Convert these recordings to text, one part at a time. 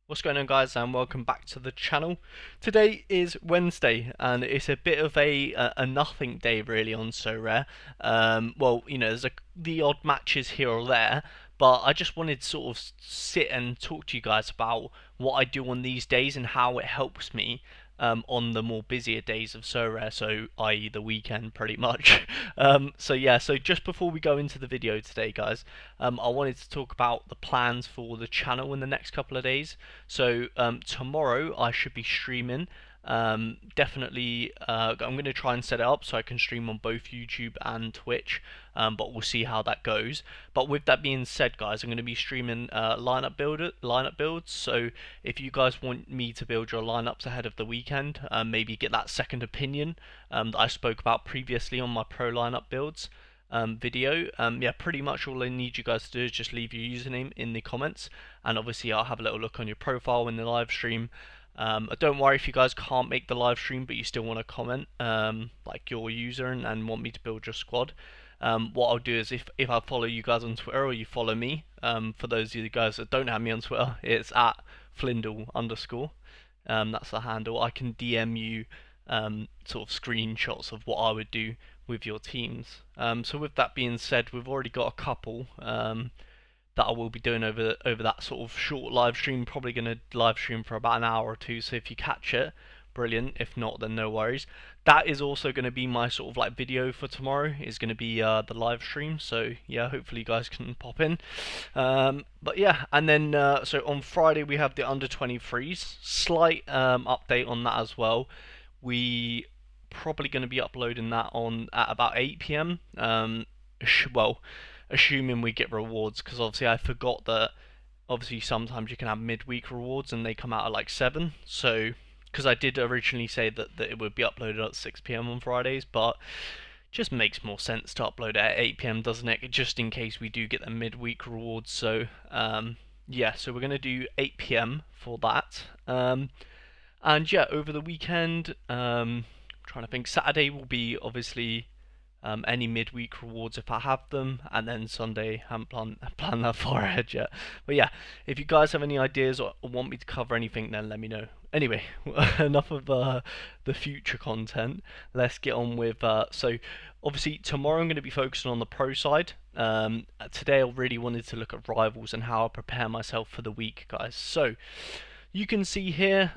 What's going on, guys, and welcome back to the channel. Today is Wednesday and it's a bit of a nothing day really on sorare. Well, there's the odd matches here or there, but I just wanted to sort of sit and talk to you guys about what I do on these days and how it helps me on the more busier days of sorare, so i.e. the weekend pretty much. So just before we go into the video today, guys, I wanted to talk about the plans for the channel in the next couple of days. So tomorrow I should be streaming. Definitely, I'm going to try and set it up so I can stream on both YouTube and Twitch, but we'll see how that goes. But with that being said, guys, I'm going to be streaming lineup builds. So if you guys want me to build your lineups ahead of the weekend, maybe get that second opinion that I spoke about previously on my pro lineup builds video. Yeah, pretty much all I need you guys to do is just leave your username in the comments, and obviously I'll have a little look on your profile in the live stream. Don't worry if you guys can't make the live stream but you still want to comment like your user and want me to build your squad. What I'll do is if I follow you guys on Twitter or you follow me, for those of you guys that don't have me on Twitter, it's at Flindle_. That's the handle. I can DM you sort of screenshots of what I would do with your teams. So with that being said, we've already got a couple that I will be doing over that sort of short live stream. Probably going to live stream for about an hour or two, so if you catch it, brilliant. If not, then no worries. That is also going to be my sort of like video for tomorrow, is going to be the live stream, so yeah, hopefully you guys can pop in. But yeah, and then so on Friday we have the under 23s. Slight update on that as well. We probably going to be uploading that on at about 8 p.m. Well, assuming we get rewards, because obviously I forgot that obviously sometimes you can have midweek rewards and they come out at like 7. So because I did originally say that it would be uploaded at 6 p.m. on Fridays, but just makes more sense to upload it at 8 p.m., doesn't it? Just in case we do get the midweek rewards. So yeah, so we're going to do 8 p.m. for that. And yeah, over the weekend, trying to think, Saturday will be obviously any midweek rewards if I have them, and then Sunday I haven't planned that far ahead yet. But yeah, if you guys have any ideas or want me to cover anything, then let me know. Anyway, enough of the future content. Let's get on with so obviously tomorrow I'm going to be focusing on the pro side. Today I really wanted to look at rivals and how I prepare myself for the week, guys. So you can see here,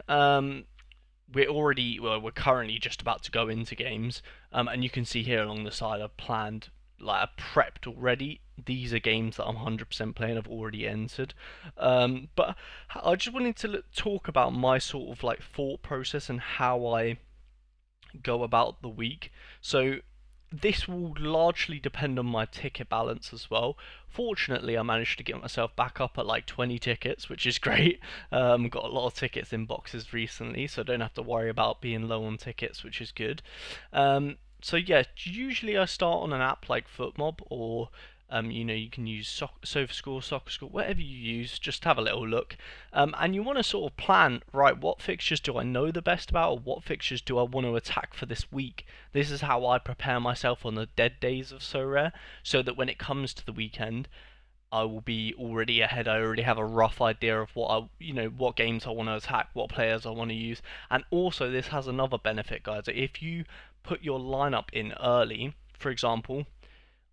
we're currently just about to go into games, and you can see here along the side I've planned, like I've prepped already. These are games that I'm 100% playing, I've already entered. But I just wanted to talk about my sort of like thought process and how I go about the week. So this will largely depend on my ticket balance as well. Fortunately, I managed to get myself back up at like 20 tickets, which is great. Got a lot of tickets in boxes recently, so I don't have to worry about being low on tickets, which is good. So yeah, usually I start on an app like FootMob, or you can use SofaScore, SoccerScore, whatever you use. Just have a little look, and you want to sort of plan, right, what fixtures do I know the best about, or what fixtures do I want to attack for this week. This is how I prepare myself on the dead days of sorare, so that when it comes to the weekend, I will be already ahead. I already have a rough idea of what games I want to attack, what players I want to use. And also this has another benefit, guys. If you put your lineup in early, for example,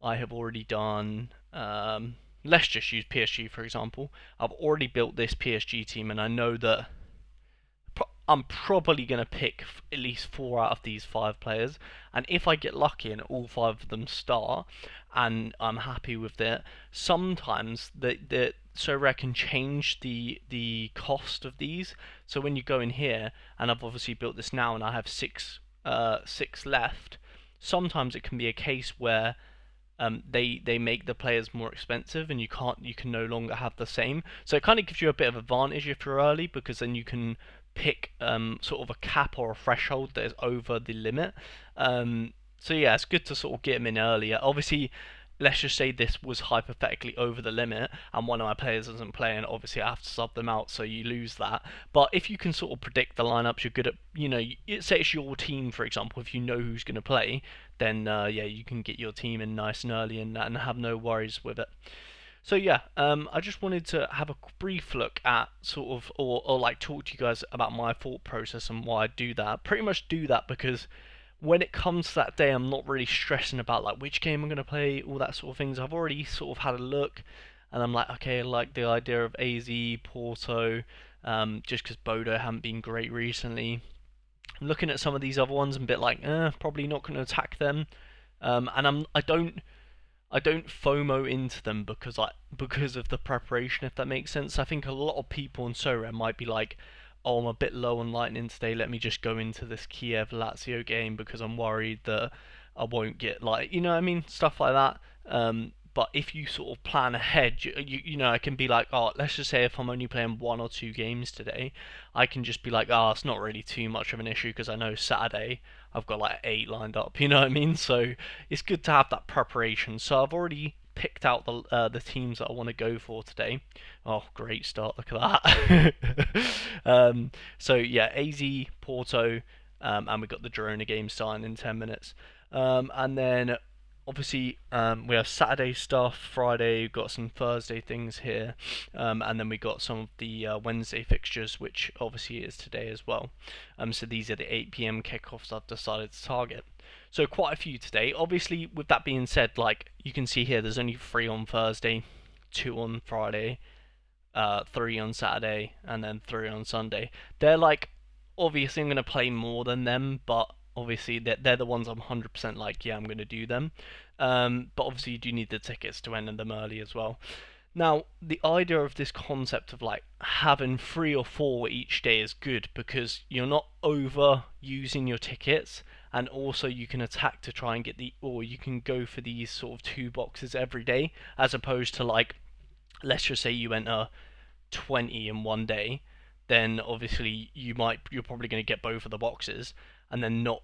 I have already done, let's just use PSG for example. I've already built this PSG team, and I know that I'm probably going to pick at least 4 out of these 5 players, and if I get lucky and all 5 of them start and I'm happy with it, sometimes the Sorare can change the cost of these. So when you go in here, and I've obviously built this now and I have 6 left, sometimes it can be a case where they make the players more expensive, and you can no longer have the same. So it kind of gives you a bit of advantage if you're early, because then you can pick sort of a cap or a threshold that is over the limit. So yeah, it's good to sort of get them in earlier. Obviously, let's just say this was hypothetically over the limit and one of my players isn't playing, obviously I have to sub them out, so you lose that. But if you can sort of predict the lineups, you're good at, say it's your team for example, if you know who's going to play, then yeah, you can get your team in nice and early and have no worries with it. So yeah, I just wanted to have a brief look at sort of, or like talk to you guys about my thought process and why I do that. Pretty much do that because when it comes to that day, I'm not really stressing about like which game I'm gonna play, all that sort of things. I've already sort of had a look, and I'm like, okay, I like the idea of AZ, Porto, just because Bodo haven't been great recently. Looking at some of these other ones, I'm a bit like, probably not going to attack them. And I don't FOMO into them because of the preparation, if that makes sense. I think a lot of people on sorare might be like, "Oh, I'm a bit low on lightning today. Let me just go into this Kiev Lazio game because I'm worried that I won't get like, you know what I mean, stuff like that." But if you sort of plan ahead, you know, I can be like, oh, let's just say if I'm only playing 1 or 2 games today, I can just be like, oh, it's not really too much of an issue because I know Saturday I've got like 8 lined up. You know what I mean? So it's good to have that preparation. So I've already picked out the teams that I want to go for today. Oh, great start! Look at that. So yeah, AZ, Porto, and we got the Girona game starting in 10 minutes. And then obviously we have Saturday stuff, Friday, we've got some Thursday things here, and then we got some of the Wednesday fixtures, which obviously is today as well. So these are the 8 p.m. kickoffs I've decided to target. So quite a few today. Obviously, with that being said, like you can see here, there's only 3 on Thursday, 2 on Friday, 3 on Saturday, and then 3 on Sunday. They're like, obviously, I'm going to play more than them, but obviously, they're the ones I'm 100% like, yeah, I'm going to do them. But obviously, you do need the tickets to enter them early as well. Now, the idea of this concept of like having 3 or 4 each day is good because you're not over using your tickets, and also you can attack to try and get or you can go for these sort of 2 boxes every day, as opposed to like, let's just say you enter 20 in one day, then obviously you're probably going to get both of the boxes, and then not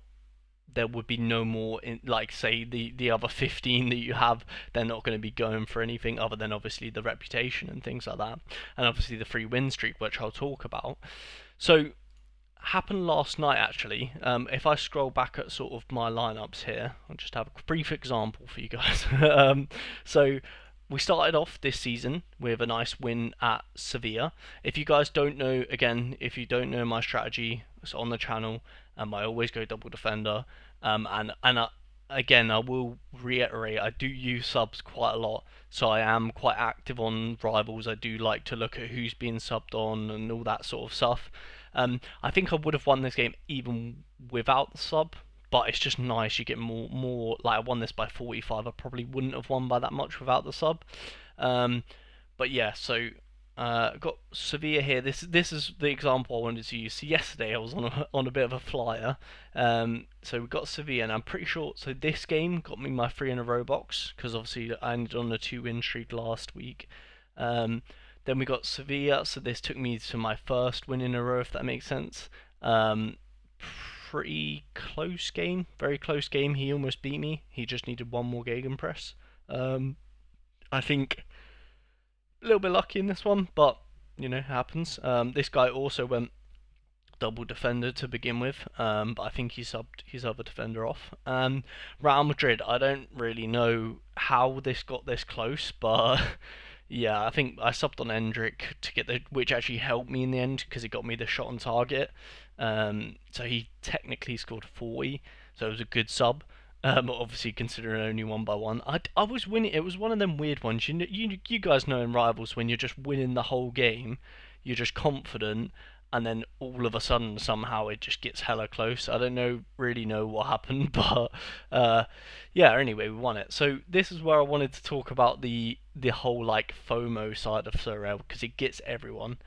there would be no more in, like say the other 15 that you have, they're not going to be going for anything other than obviously the reputation and things like that, and obviously the free win streak, which I'll talk about. So happened last night actually. If I scroll back at sort of my lineups here, I'll just have a brief example for you guys. So we started off this season with a nice win at Sevilla. If you guys don't know, again, if you don't know my strategy, it's on the channel. I always go double defender, again, I will reiterate, I do use subs quite a lot, so I am quite active on rivals. I do like to look at who's being subbed on and all that sort of stuff. I think I would have won this game even without the sub, but it's just nice. You get more. Like I won this by 45. I probably wouldn't have won by that much without the sub. Um, but yeah, so got Sevilla here. This is the example I wanted to use. So yesterday I was on a bit of a flyer. So we got Sevilla, and I'm pretty sure. So this game got me my 3 in a row box because obviously I ended on a 2 win streak last week. Then we got Sevilla, so this took me to my first win in a row, if that makes sense. Pretty close game, very close game. He almost beat me. He just needed one more gegenpress. I think a little bit lucky in this one, but you know, it happens. This guy also went double defender to begin with, but I think he subbed his other defender off. Real Madrid, I don't really know how this got this close, but yeah, I think I subbed on Endrick to get which actually helped me in the end because it got me the shot on target. So he technically scored 40, so it was a good sub. Obviously considering only 1 by 1, I was winning. It was one of them weird ones. You guys know in rivals when you're just winning the whole game, you're just confident, and then all of a sudden somehow it just gets hella close. I don't really know what happened, but yeah. Anyway, we won it. So this is where I wanted to talk about the whole like FOMO side of sorare because it gets everyone.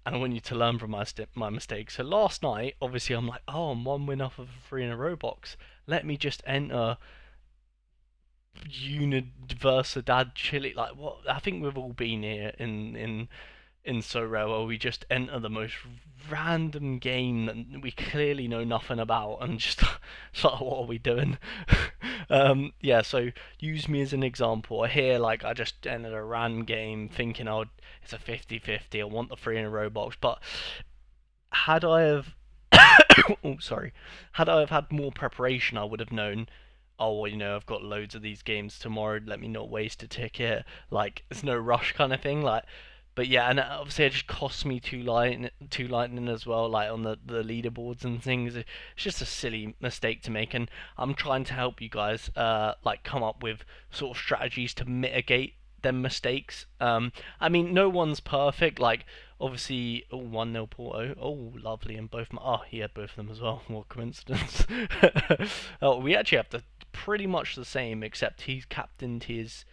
And I want you to learn from my mistakes. So last night, obviously, I'm like, oh, I'm 1 win off of a 3 in a row box. Let me just enter Universidad Chile. Like what? I think we've all been here in sorare where we just enter the most random game that we clearly know nothing about and just like, what are we doing? Yeah, so use me as an example. Here, like, I just entered a random game thinking, oh, it's a 50-50, I want the 3 in a row box, but had I have oh sorry, had I have had more preparation, I would have known, oh, well, I've got loads of these games tomorrow. Let me not waste a ticket. Like, it's no rush kind of thing. Like, but yeah, and obviously it just costs me two lightning as well, like on the leaderboards and things. It's just a silly mistake to make, and I'm trying to help you guys, like come up with sort of strategies to mitigate them mistakes. I mean, no one's perfect. Like, obviously, 1-0 Porto. Oh, lovely, and both. Oh, he had both of them as well. What coincidence. Oh, we actually have pretty much the same, except he's captained his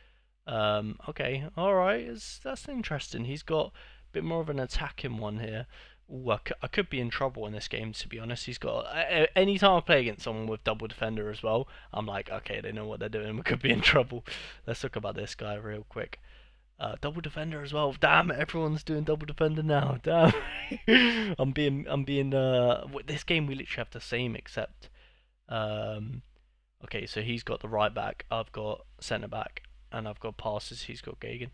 okay, alright, that's interesting. He's got a bit more of an attacking one here. Ooh, I could be in trouble in this game, to be honest. He's got. Any time I play against someone with double defender as well, I'm like, okay, they know what they're doing. We could be in trouble. Let's talk about this guy real quick. Double defender as well. Damn, everyone's doing double defender now. Damn. This game we literally have the same, except. Okay, so he's got the right back. I've got centre back and I've got passes. He's got Gagan.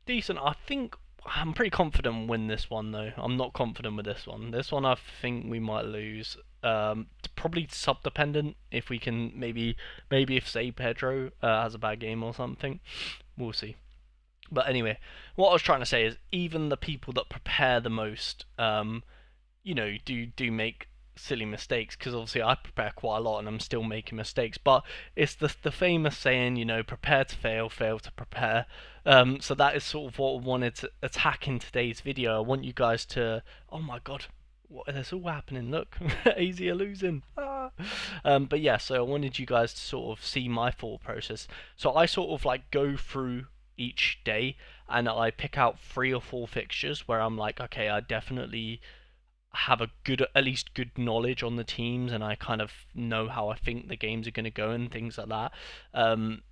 Decent. I think I'm pretty confident we'll win this one though. I'm not confident with this one. This one I think we might lose. Probably sub dependent. If we can maybe if say Pedro has a bad game or something, we'll see. But anyway, what I was trying to say is even the people that prepare the most, do make silly mistakes, because obviously I prepare quite a lot and I'm still making mistakes. But it's the famous saying, prepare to fail, fail to prepare. So that is sort of what I wanted to attack in today's video. I want you guys to, oh my god, what is all happening? Look, AZ are losing. Ah. But yeah, so I wanted you guys to sort of see my thought process. So I sort of like go through each day and I pick out 3 or 4 fixtures where I'm like, okay, I definitely have a good, at least good knowledge on the teams, and I kind of know how I think the games are going to go and things like that.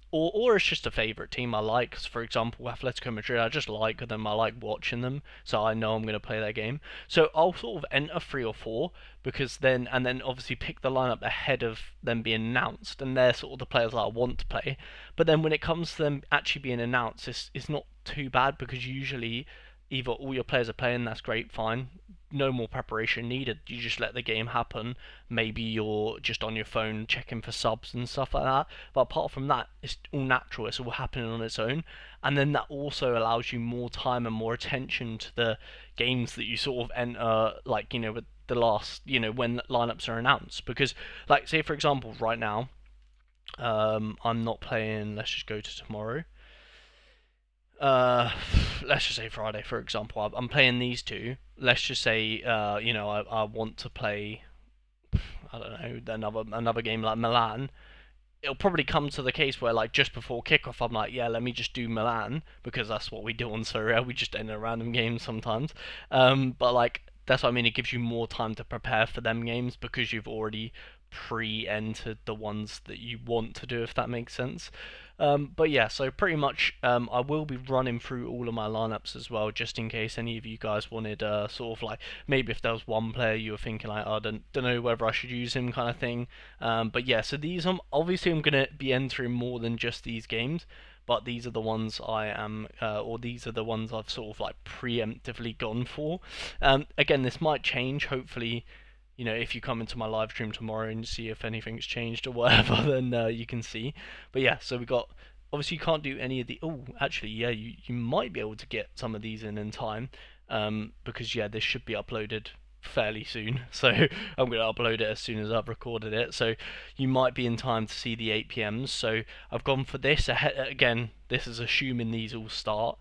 Or it's just a favourite team I like. For example, Atletico Madrid, I just like them. I like watching them, so I know I'm going to play their game. So I'll sort of enter 3 or 4 because and then obviously pick the lineup ahead of them being announced, and they're sort of the players that I want to play. But then when it comes to them actually being announced, it's not too bad because usually either all your players are playing, that's great, fine, no more preparation needed. You just let the game happen. Maybe you're just on your phone checking for subs and stuff like that. But apart from that, it's all natural. It's all happening on its own. And then that also allows you more time and more attention to the games that you sort of enter, like, with the last, when lineups are announced. Because, like, say, for example, right now, I'm not playing, let's just go to tomorrow. Let's just say Friday, for example. I'm playing these two. Let's just say, I want to play, I don't know, another game like Milan. It'll probably come to the case where, like, just before kickoff, I'm like, yeah, let me just do Milan because that's what we do on Sorare. We just enter random games sometimes. But like, that's what I mean. It gives you more time to prepare for them games because you've already pre-entered the ones that you want to do, if that makes sense. But yeah, so pretty much I will be running through all of my lineups as well, just in case any of you guys wanted sort of like, maybe if there was one player you were thinking like, oh, I don't know whether I should use him kind of thing. But yeah, so these obviously I'm going to be entering more than just these games, but these are the ones I am, or these are the ones I've sort of like preemptively gone for. Again, this might change, hopefully. If you come into my live stream tomorrow and see if anything's changed or whatever, then you can see. But yeah, so we got, obviously you can't do any of the, oh, actually, yeah, you might be able to get some of these in time, because yeah, this should be uploaded fairly soon. So I'm going to upload it as soon as I've recorded it. So you might be in time to see the 8 p.m.s. So I've gone for this. Again, this is assuming these all start.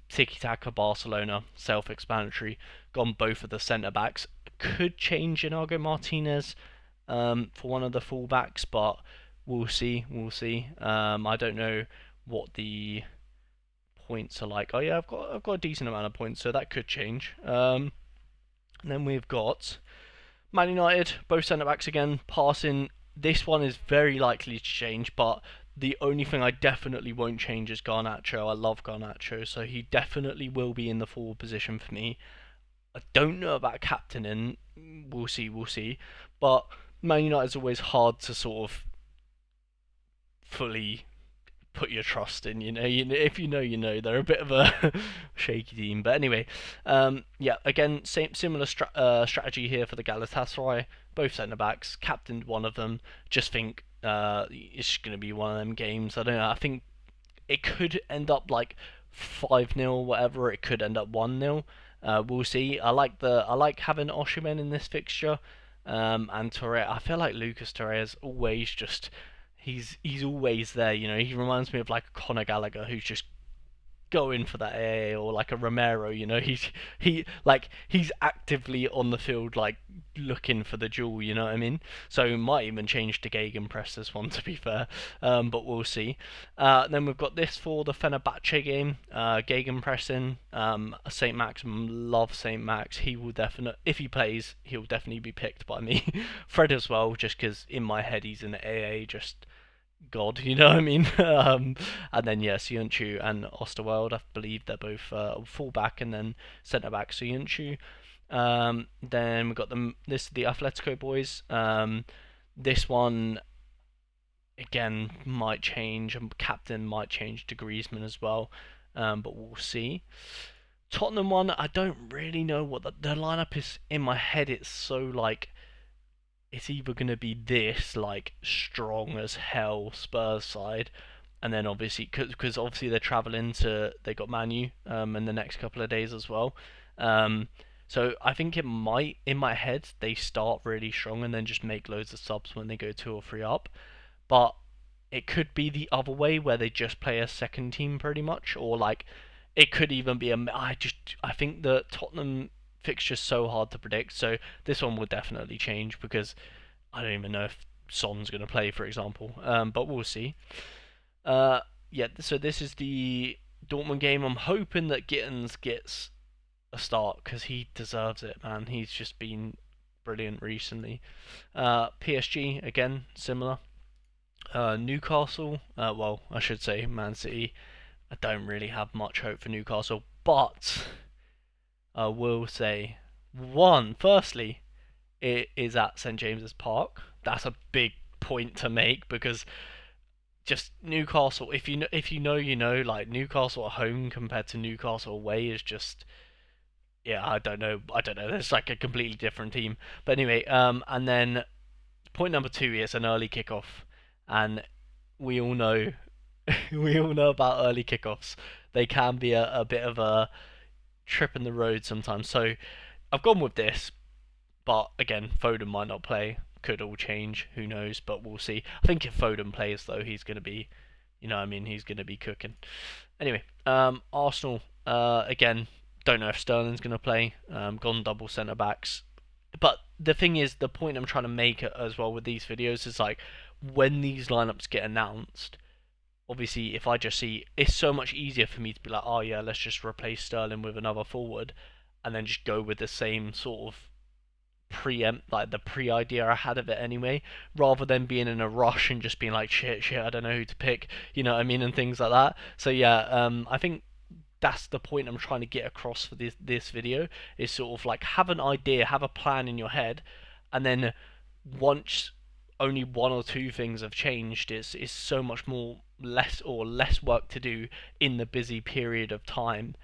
Tiki Taka Barcelona, self-explanatory. Gone both of the centre backs. Could change Inago Martinez for one of the fullbacks, but we'll see. We'll see. I don't know what the points are like. Oh yeah, I've got a decent amount of points, so that could change. And then we've got Man United, both centre backs again, passing. This one is very likely to change, but the only thing I definitely won't change is Garnacho. I love Garnacho, so he definitely will be in the forward position for me. I don't know about captaining. We'll see, we'll see. But Man United is always hard to sort of fully put your trust in. If you know, they're a bit of a shaky team. But anyway, yeah, again, similar strategy here for the Galatasaray. Both centre backs, captained one of them. Just think It's going to be one of them games. I don't know. I think it could end up like 5-0 or whatever. It could end up 1-0. We'll see. I like having Oshimen in this fixture, and Torre. I feel like Lucas Torre is always just he's always there. You know, he reminds me of like a Conor Gallagher who's just going for that AA, or like a Romero, you know, he's actively on the field like looking for the jewel, you know what I mean? So might even change to Gegenpress this one to be fair, but we'll see. Then we've got this for the Fenerbahce game, Gegenpressing. Saint Max, love Saint Max. He will definitely, if he plays, he'll definitely be picked by me. Fred as well, just because in my head he's in the AA, just God, you know what I mean? And then yeah, Suyunchu and Osterweld, I believe they're both fullback and then centre back Suyunchu. Then we got them. This the Atletico boys. This one again might change. Captain might change to Griezmann as well, but we'll see. Tottenham one, I don't really know what the lineup is in my head. It's so like it's either going to be this like strong as hell Spurs side, and then obviously because obviously they're traveling to they got Manu in the next couple of days as well. Um, so I think it might in my head they start really strong and then just make loads of subs when they go 2 or 3 up, but it could be the other way where they just play a second team pretty much, or like it could even be a. I think the Tottenham fixture's so hard to predict, so this one will definitely change because I don't even know if Son's going to play, for example. But we'll see. Yeah, so this is the Dortmund game. I'm hoping that Gittins gets a start because he deserves it, man. He's just been brilliant recently. PSG again, similar. Newcastle, well, I should say Man City. I don't really have much hope for Newcastle, but I will say firstly, it is at St James's Park. That's a big point to make because just Newcastle, if you know, you know, like Newcastle at home compared to Newcastle away is just yeah, I don't know. It's like a completely different team. But anyway, and then point number two is an early kickoff, and we all know we all know about early kickoffs. They can be a bit of a trip in the road sometimes. So I've gone with this, but again, Foden might not play. Could all change. Who knows? But we'll see. I think if Foden plays, though, he's going to be, you know, what I mean, he's going to be cooking. Anyway, Arsenal. Again, don't know if Sterling's going to play. Gone double centre backs. But the thing is, the point I'm trying to make as well with these videos is like when these lineups get announced. Obviously, if I just see, it's so much easier for me to be like, oh yeah, let's just replace Sterling with another forward, and then just go with the same sort of preempt like the pre-idea I had of it anyway, rather than being in a rush and just being like shit, I don't know who to pick, you know what I mean, and things like that. So yeah, I think that's the point I'm trying to get across for this video is sort of like have an idea, have a plan in your head, and then once only 1 or 2 things have changed, it's so much more less work to do in the busy period of time.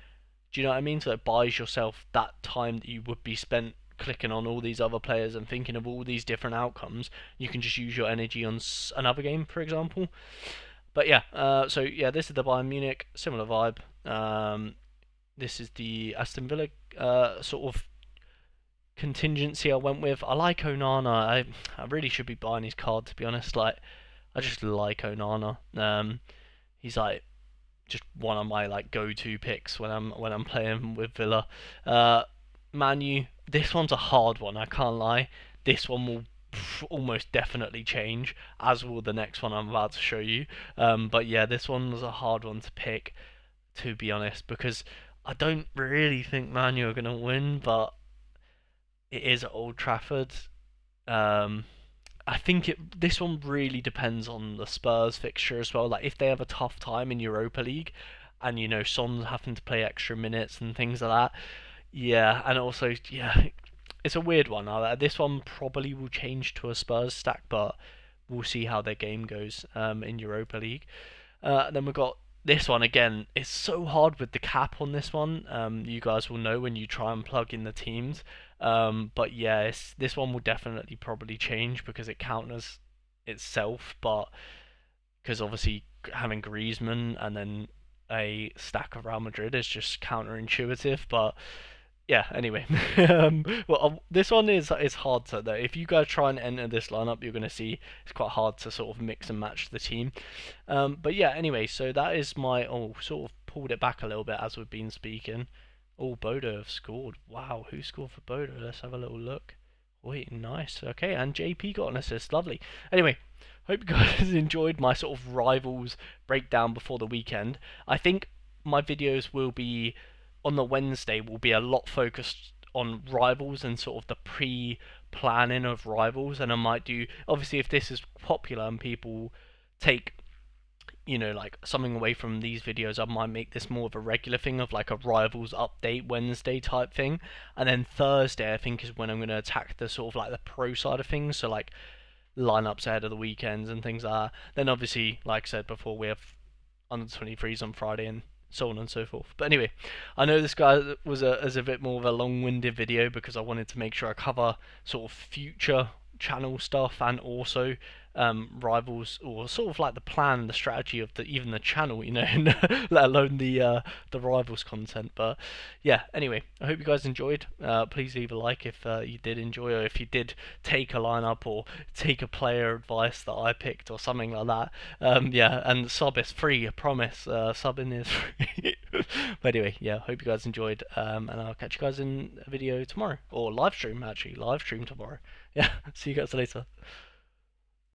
Do you know what I mean? So it buys yourself that time that you would be spent clicking on all these other players and thinking of all these different outcomes. You can just use your energy on another game, for example. But yeah, so yeah, this is the Bayern Munich, similar vibe. This is the Aston Villa sort of contingency I went with. I like Onana. I really should be buying his card to be honest. Like I just like Onana. He's like just one of my like go-to picks when I'm playing with Villa. Manu, this one's a hard one. I can't lie. This one will almost definitely change, as will the next one I'm about to show you. But yeah, this one was a hard one to pick, to be honest, because I don't really think Manu are gonna win, but it is at Old Trafford. Um, I think this one really depends on the Spurs fixture as well. Like if they have a tough time in Europa League, and you know Son's having to play extra minutes and things like that. Yeah, and also yeah, it's a weird one. This one probably will change to a Spurs stack, but we'll see how their game goes in Europa League. Then we've got this one again. It's so hard with the cap on this one. You guys will know when you try and plug in the teams. But yeah, this one will definitely probably change because itself, but because obviously having Griezmann and then a stack of Real Madrid is just counterintuitive. But yeah, anyway, this one is hard to though. If you guys try and enter this lineup, you're gonna see it's quite hard to sort of mix and match the team. But yeah, anyway, so that is my sort of pulled it back a little bit as we've been speaking. Oh, Bodo have scored. Wow, who scored for Bodo? Let's have a little look. Wait, nice. Okay, and JP got an assist. Lovely. Anyway, hope you guys enjoyed my sort of rivals breakdown before the weekend. I think my videos will be on the Wednesday will be a lot focused on rivals and sort of the pre-planning of rivals, and I might do obviously if this is popular and people take like something away from these videos, I might make this more of a regular thing of like a rivals update Wednesday type thing, and then Thursday I think is when I'm going to attack the sort of like the pro side of things, so like lineups ahead of the weekends and things like that. Then obviously, like I said before, we have under 23s on Friday and so on and so forth. But anyway, I know this guy is a bit more of a long-winded video because I wanted to make sure I cover sort of future channel stuff and also rivals, or sort of like the plan, the strategy of even the channel, let alone the rivals content. But yeah, anyway, I hope you guys enjoyed. Please leave a like if you did enjoy, or if you did take a lineup or take a player advice that I picked or something like that. Yeah, and sub is free, I promise. Subbing is free. But anyway, yeah, hope you guys enjoyed, and I'll catch you guys in a video tomorrow, or live stream tomorrow. Yeah, see you guys later.